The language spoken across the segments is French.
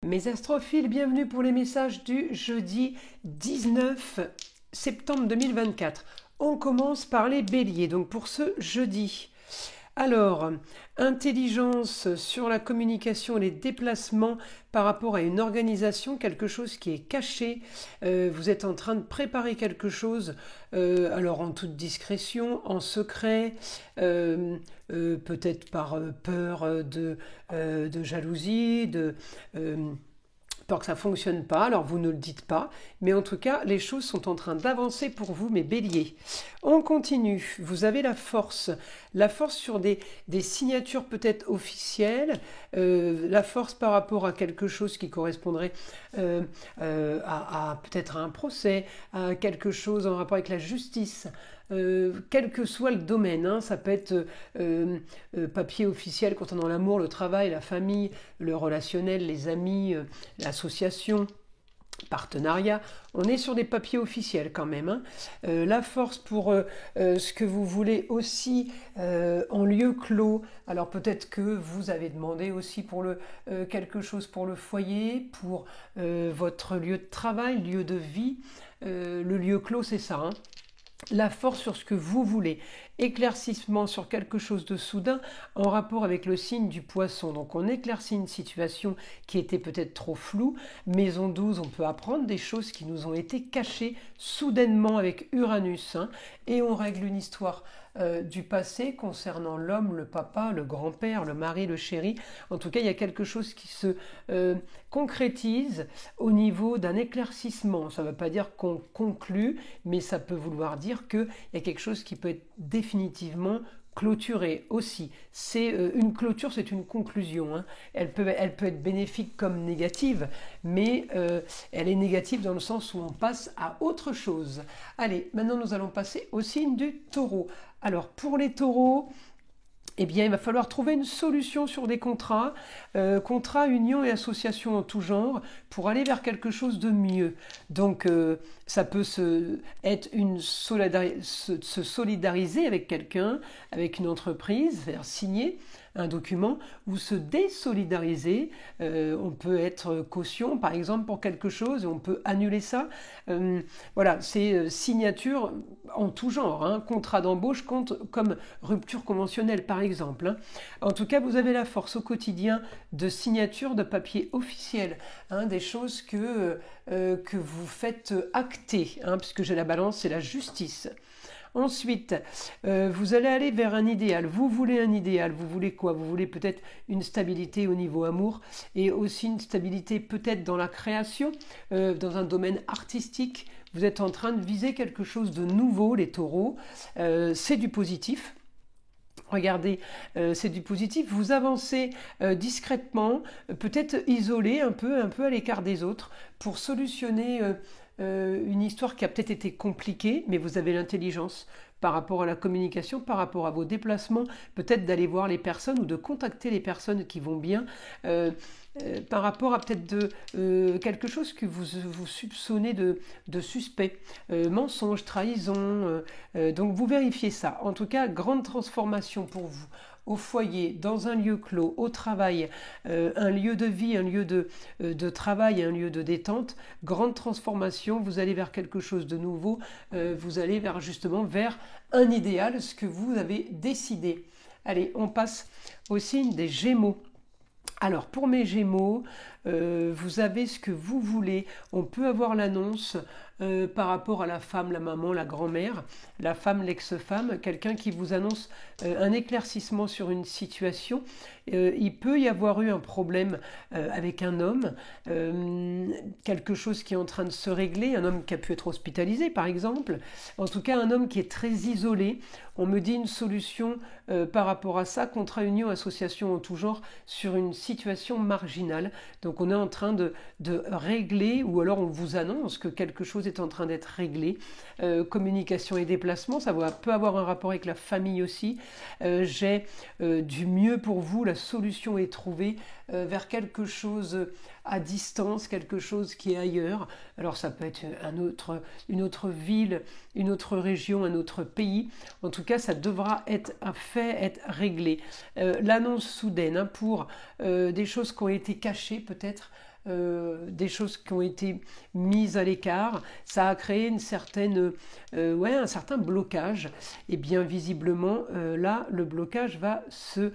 Mes astrophiles, bienvenue pour les messages du jeudi 19 septembre 2024. On commence par les béliers, donc pour ce jeudi. Alors, intelligence sur la communication et les déplacements par rapport à une organisation, quelque chose qui est caché. Vous êtes en train de préparer quelque chose, alors en toute discrétion, en secret, peut-être par peur de jalousie, peur que ça ne fonctionne pas, alors vous ne le dites pas, mais en tout cas, les choses sont en train d'avancer pour vous, mes béliers. On continue, vous avez la force sur des signatures peut-être officielles, la force par rapport à quelque chose qui correspondrait à peut-être à un procès, à quelque chose en rapport avec la justice. Quel que soit le domaine, hein, ça peut être papier officiel concernant l'amour, le travail, la famille, le relationnel, les amis, l'association, partenariat, on est sur des papiers officiels quand même. Hein. La force pour ce que vous voulez aussi en lieu clos. Alors peut-être que vous avez demandé aussi pour quelque chose pour le foyer, pour votre lieu de travail, lieu de vie. Le lieu clos, c'est ça. Hein. La force sur ce que vous voulez, éclaircissement sur quelque chose de soudain en rapport avec le signe du poisson. Donc on éclaircit une situation qui était peut-être trop floue. Maison 12, on peut apprendre des choses qui nous ont été cachées soudainement avec Uranus. Hein, et on règle une histoire du passé concernant l'homme, le papa, le grand-père, le mari, le chéri. En tout cas, il y a quelque chose qui se concrétise au niveau d'un éclaircissement. Ça ne veut pas dire qu'on conclut, mais ça peut vouloir dire qu'il y a quelque chose qui peut être définitivement clôturé aussi. C'est une clôture, c'est une conclusion. Hein. Elle peut être bénéfique comme négative, mais elle est négative dans le sens où on passe à autre chose. Allez, maintenant nous allons passer au signe du taureau. Alors pour les taureaux, eh bien, il va falloir trouver une solution sur des contrats, contrats, unions et associations en tout genre, pour aller vers quelque chose de mieux. Donc, ça peut être se solidariser avec quelqu'un, avec une entreprise, c'est-à-dire signer un document, ou se désolidariser. On peut être caution, par exemple, pour quelque chose, et on peut annuler ça. Voilà, c'est signature en tout genre, hein, contrat d'embauche comme rupture conventionnelle, par exemple. Hein. En tout cas, vous avez la force au quotidien de signature de papier officiel, hein, des choses que vous faites acter, hein, puisque j'ai la balance, c'est la justice. Ensuite, vous allez aller vers un idéal. Vous voulez un idéal. Vous voulez quoi? Vous voulez peut-être une stabilité au niveau amour et aussi une stabilité peut-être dans la création, dans un domaine artistique. Vous êtes en train de viser quelque chose de nouveau, les taureaux. C'est du positif. Regardez, c'est du positif. Vous avancez discrètement, peut-être isolé, un peu à l'écart des autres, pour solutionner une histoire qui a peut-être été compliquée, mais vous avez l'intelligence par rapport à la communication, par rapport à vos déplacements, peut-être d'aller voir les personnes ou de contacter les personnes qui vont bien, par rapport à peut-être quelque chose que vous soupçonnez de suspect, mensonge, trahison, donc vous vérifiez ça. En tout cas, grande transformation pour vous. Au foyer, dans un lieu clos, au travail, un lieu de vie, un lieu de travail, un lieu de détente, grande transformation, vous allez vers quelque chose de nouveau, vous allez justement vers un idéal, ce que vous avez décidé. Allez, on passe au signe des Gémeaux. Alors pour mes Gémeaux, vous avez ce que vous voulez. On peut avoir l'annonce par rapport à la femme, la maman, la grand-mère, la femme, l'ex-femme, quelqu'un qui vous annonce un éclaircissement sur une situation. Il peut y avoir eu un problème avec un homme, quelque chose qui est en train de se régler, un homme qui a pu être hospitalisé par exemple, en tout cas un homme qui est très isolé. On me dit une solution par rapport à ça, contrat, union, association en tout genre, sur une situation marginale. Donc on est en train de régler, ou alors on vous annonce que quelque chose est en train d'être réglé. Communication et déplacement, ça peut avoir un rapport avec la famille aussi. J'ai du mieux pour vous, la solution est trouvée vers quelque chose à distance, quelque chose qui est ailleurs. Alors ça peut être une autre ville, une autre région, un autre pays. En tout cas, ça devra être réglé. L'annonce soudaine, hein, pour des choses qui ont été cachées peut-être des choses qui ont été mises à l'écart. Ça a créé un certain blocage. Et bien visiblement, là, le blocage va se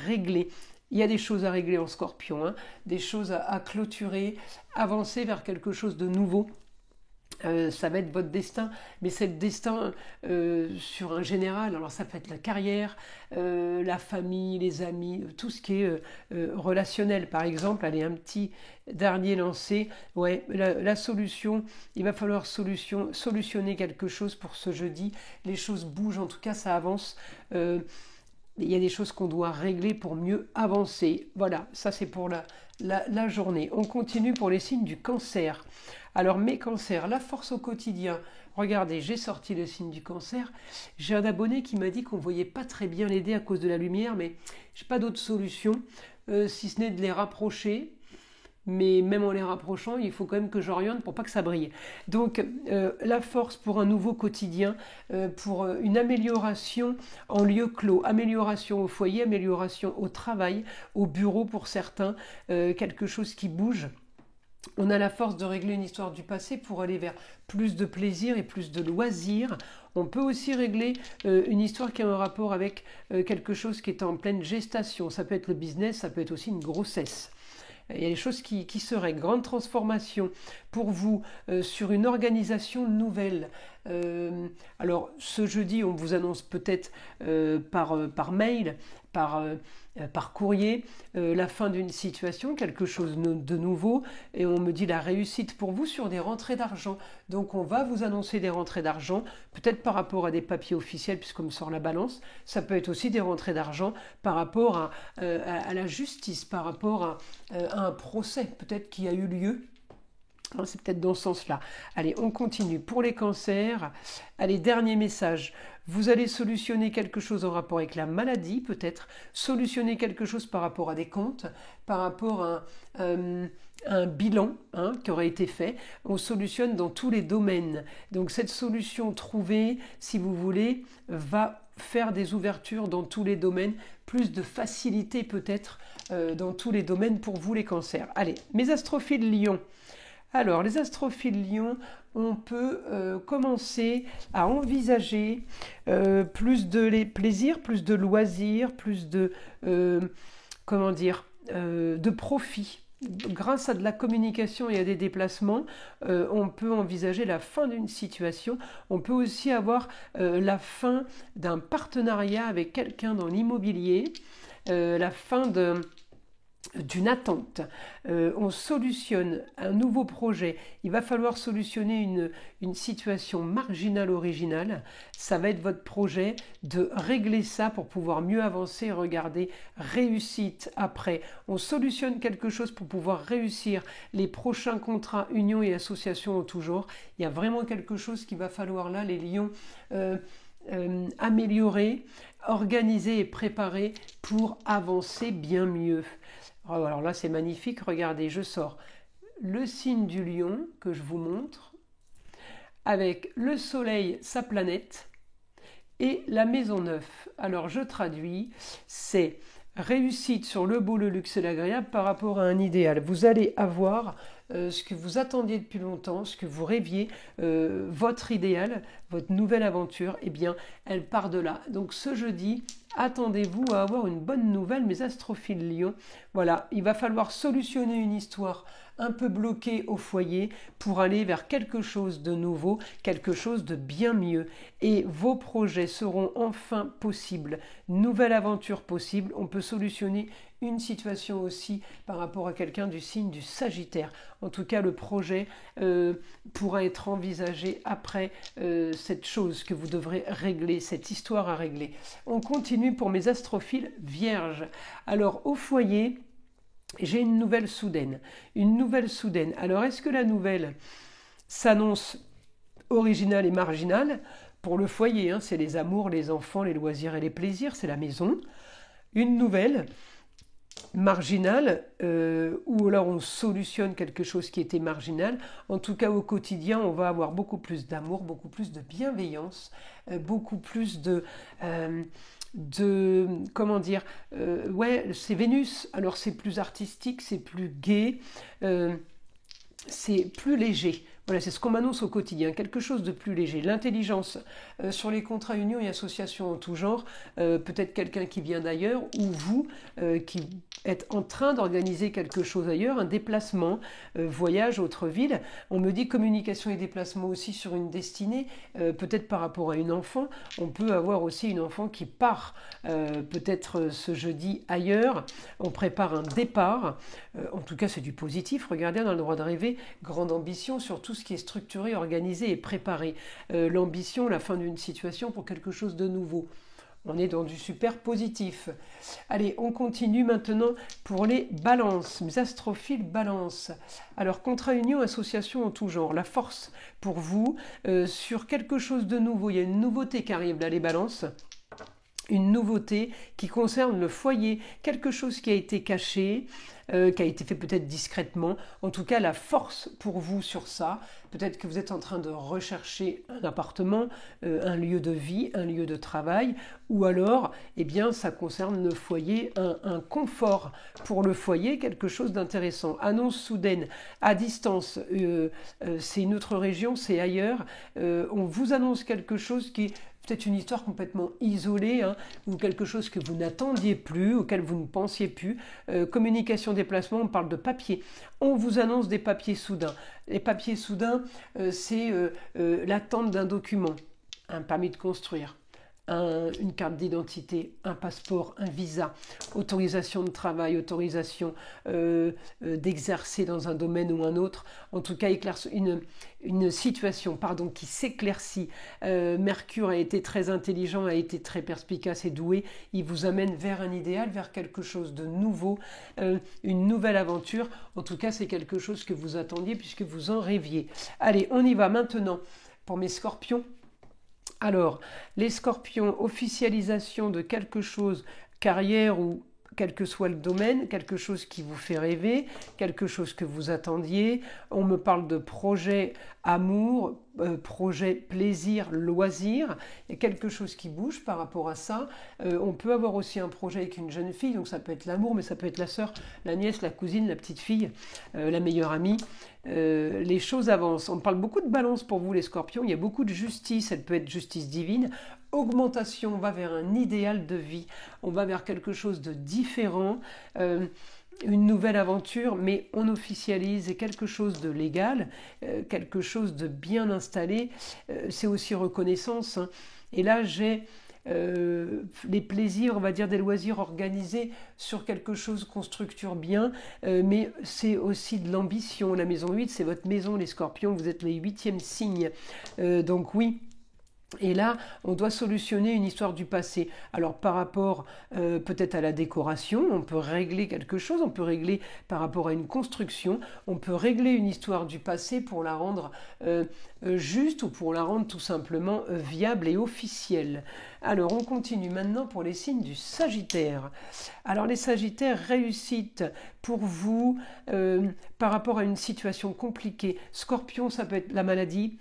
régler. Il y a des choses à régler en Scorpion, hein, des choses à clôturer, avancer vers quelque chose de nouveau. Ça va être votre destin, mais c'est le destin sur un général. Alors ça peut être la carrière, la famille, les amis, tout ce qui est relationnel. Par exemple, allez, un petit dernier lancé. Ouais, la solution, il va falloir solutionner quelque chose pour ce jeudi. Les choses bougent, en tout cas ça avance. Il y a des choses qu'on doit régler pour mieux avancer. Voilà, ça c'est pour la journée. On continue pour les signes du Cancer. Alors mes cancers, la force au quotidien. Regardez, j'ai sorti le signe du Cancer. J'ai un abonné qui m'a dit qu'on ne voyait pas très bien l'aider à cause de la lumière, mais je n'ai pas d'autre solution, si ce n'est de les rapprocher. Mais même en les rapprochant, il faut quand même que j'oriente pour pas que ça brille. Donc la force pour un nouveau quotidien, pour une amélioration en lieu clos, amélioration au foyer, amélioration au travail, au bureau pour certains, quelque chose qui bouge. On a la force de régler une histoire du passé pour aller vers plus de plaisir et plus de loisirs. On peut aussi régler une histoire qui a un rapport avec quelque chose qui est en pleine gestation. Ça peut être le business, ça peut être aussi une grossesse. Il y a des choses qui se règlent. Grande transformation pour vous sur une organisation nouvelle. Alors ce jeudi, on vous annonce peut-être par mail, par courrier, la fin d'une situation, quelque chose de nouveau, et on me dit la réussite pour vous sur des rentrées d'argent. Donc on va vous annoncer des rentrées d'argent, peut-être par rapport à des papiers officiels, puisqu'on me sort la balance. Ça peut être aussi des rentrées d'argent par rapport à la justice, par rapport à un procès peut-être qui a eu lieu. C'est peut-être dans ce sens-là. Allez, on continue. Pour les cancers, allez, dernier message. Vous allez solutionner quelque chose en rapport avec la maladie, peut-être. Solutionner quelque chose par rapport à des comptes, par rapport à un bilan qui aurait été fait. On solutionne dans tous les domaines. Donc cette solution trouvée, si vous voulez, va faire des ouvertures dans tous les domaines, plus de facilité peut-être dans tous les domaines pour vous les cancers. Allez, mes astrophiles Lion. Alors, les astrophiles Lion, on peut commencer à envisager plus de plaisir, plus de loisirs, plus de, de profit. Grâce à de la communication et à des déplacements, on peut envisager la fin d'une situation. On peut aussi avoir la fin d'un partenariat avec quelqu'un dans l'immobilier, la fin d'une attente. On solutionne un nouveau projet. Il va falloir solutionner une situation marginale originale. Ça va être votre projet de régler ça pour pouvoir mieux avancer. Regardez, réussite après. On solutionne quelque chose pour pouvoir réussir les prochains contrats, unions et associations en tout genre. Il y a vraiment quelque chose qu'il va falloir là, les lions, améliorer, organiser et préparer pour avancer bien mieux. Alors là, c'est magnifique. Regardez, je sors le signe du lion que je vous montre avec le soleil, sa planète, et la maison 9. Alors, je traduis, c'est réussite sur le beau, le luxe et l'agréable par rapport à un idéal. Vous allez avoir ce que vous attendiez depuis longtemps, ce que vous rêviez, votre idéal, votre nouvelle aventure, eh bien, elle part de là. Donc ce jeudi, attendez-vous à avoir une bonne nouvelle, mes astrophiles Lion. Voilà, il va falloir solutionner une histoire un peu bloquée au foyer pour aller vers quelque chose de nouveau, quelque chose de bien mieux. Et vos projets seront enfin possibles. Nouvelle aventure possible. On peut solutionner une situation aussi par rapport à quelqu'un du signe du Sagittaire. En tout cas, le projet pourra être envisagé après cette chose que vous devrez régler, cette histoire à régler. On continue pour mes astrophiles Vierges. Alors, au foyer, j'ai une nouvelle soudaine. Une nouvelle soudaine. Alors, est-ce que la nouvelle s'annonce originale et marginale? Pour le foyer, c'est les amours, les enfants, les loisirs et les plaisirs, c'est la maison. Une nouvelle marginal, ou alors on solutionne quelque chose qui était marginal. En tout cas, au quotidien, on va avoir beaucoup plus d'amour, beaucoup plus de bienveillance, beaucoup plus comment dire, ouais, c'est Vénus, alors c'est plus artistique, c'est plus gai, c'est plus léger. Voilà, c'est ce qu'on m'annonce au quotidien, quelque chose de plus léger. L'intelligence sur les contrats unions et associations en tout genre, peut-être quelqu'un qui vient d'ailleurs, ou vous qui êtes en train d'organiser quelque chose ailleurs, un déplacement, voyage, autre ville. On me dit communication et déplacement aussi sur une destinée, peut-être par rapport à une enfant. On peut avoir aussi une enfant qui part peut-être ce jeudi ailleurs. On prépare un départ. En tout cas, c'est du positif. Regardez, on a le droit de rêver. Grande ambition sur tout ce qui est structuré, organisé et préparé. L'ambition, la fin d'une situation pour quelque chose de nouveau. On est dans du super positif. Allez, on continue maintenant pour les balances, mes astrophiles balances. Alors, contrat union, association en tout genre, la force pour vous sur quelque chose de nouveau. Il y a une nouveauté qui arrive là, les balances. Une nouveauté qui concerne le foyer, quelque chose qui a été caché, qui a été fait peut-être discrètement. En tout cas, la force pour vous sur ça. Peut-être que vous êtes en train de rechercher un appartement, un lieu de vie, un lieu de travail, ou alors, eh bien, ça concerne le foyer, un confort pour le foyer, quelque chose d'intéressant. Annonce soudaine, à distance, c'est une autre région, c'est ailleurs. On vous annonce quelque chose qui est peut-être une histoire complètement isolée, hein, ou quelque chose que vous n'attendiez plus, auquel vous ne pensiez plus. Communication, déplacement, on parle de papier. On vous annonce des papiers soudains. Les papiers soudains, c'est l'attente d'un document, un permis de construire, une carte d'identité, un passeport, un visa, autorisation de travail, autorisation d'exercer dans un domaine ou un autre, en tout cas une situation qui s'éclaircit. Mercure a été très intelligent, a été très perspicace et doué, il vous amène vers un idéal, vers quelque chose de nouveau, une nouvelle aventure, en tout cas c'est quelque chose que vous attendiez puisque vous en rêviez. Allez, on y va maintenant pour mes scorpions. Alors, les scorpions, officialisation de quelque chose, carrière ou quel que soit le domaine, quelque chose qui vous fait rêver, quelque chose que vous attendiez. On me parle de projet amour, projet plaisir, loisir. Il y a quelque chose qui bouge par rapport à ça. On peut avoir aussi un projet avec une jeune fille, donc ça peut être l'amour, mais ça peut être la sœur, la nièce, la cousine, la petite fille, la meilleure amie. Les choses avancent. On parle beaucoup de balance pour vous les scorpions, il y a beaucoup de justice, elle peut être justice divine. Augmentation, on va vers un idéal de vie, on va vers quelque chose de différent, une nouvelle aventure, mais on officialise quelque chose de légal, quelque chose de bien installé, c'est aussi reconnaissance. Hein. Et là, j'ai les plaisirs, on va dire des loisirs organisés sur quelque chose qu'on structure bien, mais c'est aussi de l'ambition. La maison 8, c'est votre maison, les scorpions, vous êtes les 8e signes. Donc oui. Et là, on doit solutionner une histoire du passé. Alors par rapport peut-être à la décoration, on peut régler quelque chose, on peut régler par rapport à une construction, on peut régler une histoire du passé pour la rendre juste ou pour la rendre tout simplement viable et officielle. Alors on continue maintenant pour les signes du Sagittaire. Alors les Sagittaires, réussite pour vous par rapport à une situation compliquée. Scorpion, ça peut être la maladie,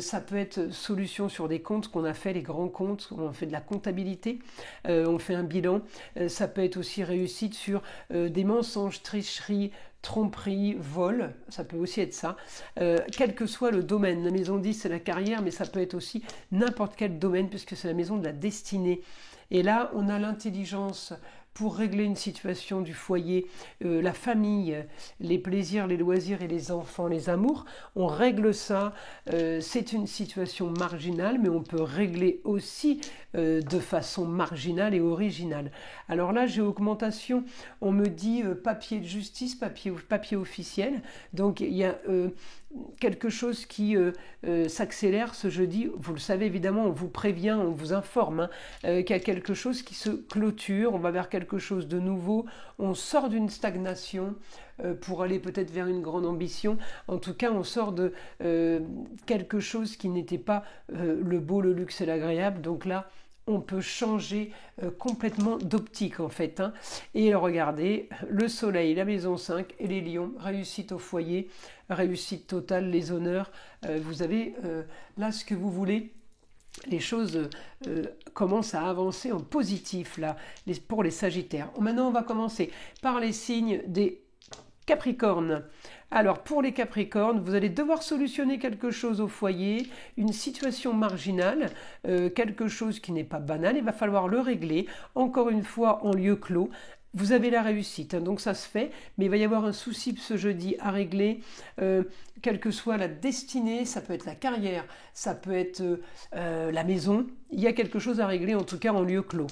ça peut être solution sur des comptes qu'on a fait, les grands comptes, on fait de la comptabilité, on fait un bilan. Ça peut être aussi réussite sur des mensonges, tricheries, tromperie, vol, ça peut aussi être ça, quel que soit le domaine. La maison 10, c'est la carrière, mais ça peut être aussi n'importe quel domaine, puisque c'est la maison de la destinée. Et là, on a l'intelligence pour régler une situation du foyer, la famille, les plaisirs, les loisirs et les enfants, les amours. On règle ça, c'est une situation marginale, mais on peut régler aussi de façon marginale et originale. Alors là, j'ai augmentation, on me dit papier de justice, papier officiel, donc il y a quelque chose qui s'accélère ce jeudi. Vous le savez évidemment, on vous prévient, on vous informe qu'il y a quelque chose qui se clôture, on va vers quelque chose de nouveau, on sort d'une stagnation pour aller peut-être vers une grande ambition. En tout cas, on sort de quelque chose qui n'était pas le beau, le luxe et l'agréable. Donc là, on peut changer complètement d'optique en fait. Hein. Et regardez, le soleil, la maison 5 et les lions, réussite au foyer, réussite totale, les honneurs. Vous avez là ce que vous voulez. les choses commencent à avancer en positif là, pour les Sagittaires. Maintenant, on va commencer par les signes des Capricornes. Alors, pour les Capricornes, vous allez devoir solutionner quelque chose au foyer, une situation marginale, quelque chose qui n'est pas banal, il va falloir le régler, encore une fois en lieu clos. Vous avez la réussite, hein, donc ça se fait, mais il va y avoir un souci ce jeudi à régler, quelle que soit la destinée, ça peut être la carrière, ça peut être la maison, il y a quelque chose à régler, en tout cas en lieu clos.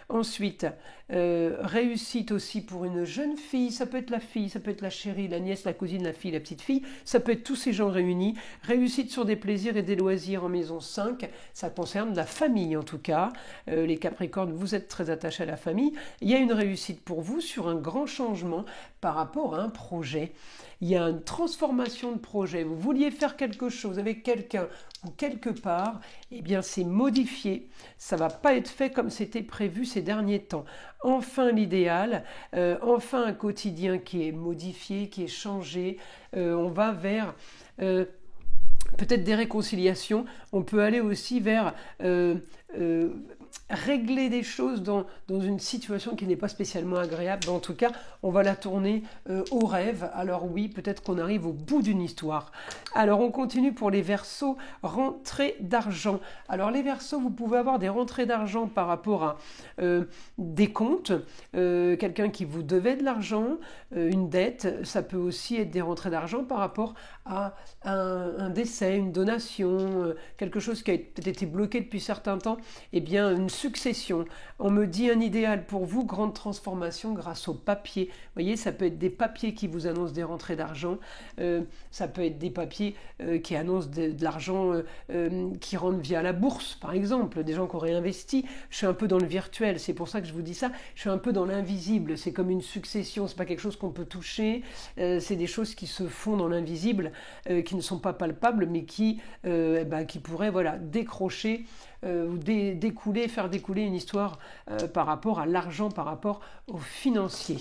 Ensuite, réussite aussi pour une jeune fille, ça peut être la fille, ça peut être la chérie, la nièce, la cousine, la fille, la petite fille, ça peut être tous ces gens réunis. Réussite sur des plaisirs et des loisirs en maison 5, ça concerne la famille en tout cas. Les Capricornes, vous êtes très attachés à la famille. Il y a une réussite pour vous sur un grand changement par rapport à un projet. Il y a une transformation de projet. Vous vouliez faire quelque chose avec quelqu'un ou quelque part, eh bien c'est modifié. Ça ne va pas être fait comme c'était prévu ces derniers temps. Enfin l'idéal, enfin un quotidien qui est modifié, qui est changé. On va vers peut-être des réconciliations. On peut aller aussi vers régler des choses dans une situation qui n'est pas spécialement agréable. En tout cas, on va la tourner au rêve. Alors oui, peut-être qu'on arrive au bout d'une histoire. Alors on continue pour les Verseaux, rentrée d'argent. Alors les Verseaux, vous pouvez avoir des rentrées d'argent par rapport à des comptes, quelqu'un qui vous devait de l'argent, une dette. Ça peut aussi être des rentrées d'argent par rapport à un décès, une donation, quelque chose qui a peut-être été bloqué depuis certains temps. Eh bien, une succession. On me dit un idéal pour vous, grande transformation grâce au papier. Vous voyez, ça peut être des papiers qui vous annoncent des rentrées d'argent. Ça peut être des papiers qui annoncent de l'argent qui rentre via la bourse, par exemple. Des gens qui auraient investi. Je suis un peu dans le virtuel, c'est pour ça que je vous dis ça. Je suis un peu dans l'invisible. C'est comme une succession. C'est pas quelque chose qu'on peut toucher. C'est des choses qui se font dans l'invisible, qui ne sont pas palpables, mais qui pourraient décrocher ou faire découler une histoire par rapport à l'argent, par rapport au financier.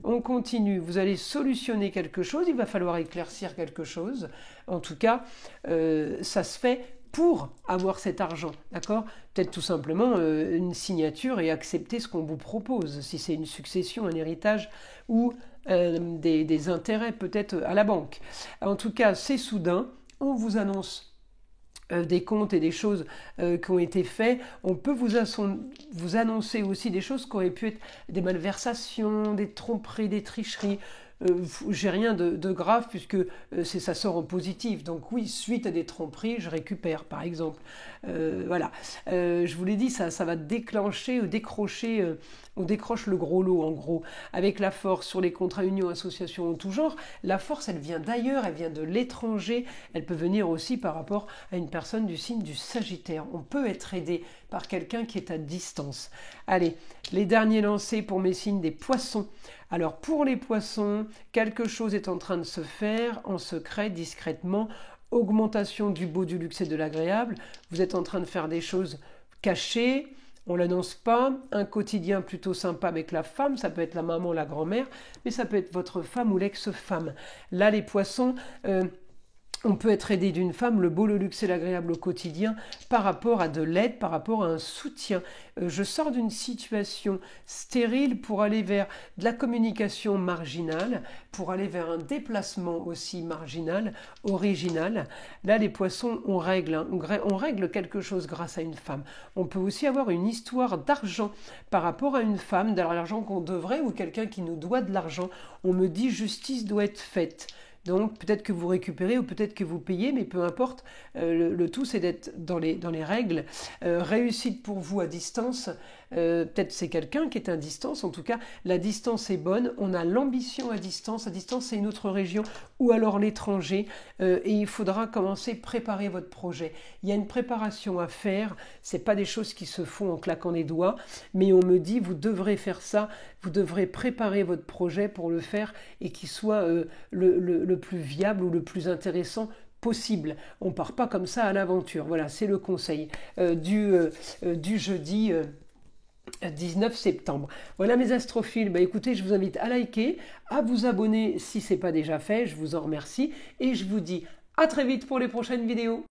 On continue, vous allez solutionner quelque chose, il va falloir éclaircir quelque chose. En tout cas, ça se fait pour avoir cet argent, d'accord? Peut-être tout simplement une signature et accepter ce qu'on vous propose, si c'est une succession, un héritage ou des intérêts peut-être à la banque. En tout cas, c'est soudain, on vous annonce des comptes et des choses qui ont été faits. On peut vous annoncer aussi des choses qui auraient pu être des malversations, des tromperies, des tricheries. J'ai rien de grave puisque ça sort en positif. Donc oui, suite à des tromperies, je récupère par exemple. Voilà. Je vous l'ai dit, ça va déclencher ou décrocher. On décroche le gros lot en gros. Avec la force sur les contrats unions, associations en tout genre, la force elle vient d'ailleurs, elle vient de l'étranger. Elle peut venir aussi par rapport à une personne du signe du Sagittaire. On peut être aidé par quelqu'un qui est à distance. Allez, les derniers lancés pour mes signes des Poissons. Alors pour les Poissons, quelque chose est en train de se faire en secret, discrètement. Augmentation du beau, du luxe et de l'agréable. Vous êtes en train de faire des choses cachées. On ne l'annonce pas, un quotidien plutôt sympa avec la femme, ça peut être la maman, la grand-mère, mais ça peut être votre femme ou l'ex-femme. Là, les Poissons, on peut être aidé d'une femme, le beau, le luxe et l'agréable au quotidien, par rapport à de l'aide, par rapport à un soutien. Je sors d'une situation stérile pour aller vers de la communication marginale, pour aller vers un déplacement aussi marginal, original. Là, les Poissons, on règle quelque chose grâce à une femme. On peut aussi avoir une histoire d'argent par rapport à une femme, l'argent qu'on devrait ou quelqu'un qui nous doit de l'argent. On me dit justice doit être faite. Donc peut-être que vous récupérez ou peut-être que vous payez, mais peu importe, le tout c'est d'être dans les règles. Réussite pour vous à distance, peut-être c'est quelqu'un qui est à distance, en tout cas la distance est bonne, on a l'ambition à distance c'est une autre région ou alors l'étranger, et il faudra commencer à préparer votre projet. Il y a une préparation à faire, c'est pas des choses qui se font en claquant les doigts, mais on me dit vous devrez faire ça, vous devrez préparer votre projet pour le faire et qu'il soit le plus viable ou le plus intéressant possible. On ne part pas comme ça à l'aventure. Voilà, c'est le conseil du jeudi 19 septembre. Voilà mes astrophiles. Écoutez, je vous invite à liker, à vous abonner si ce n'est pas déjà fait. Je vous en remercie et je vous dis à très vite pour les prochaines vidéos.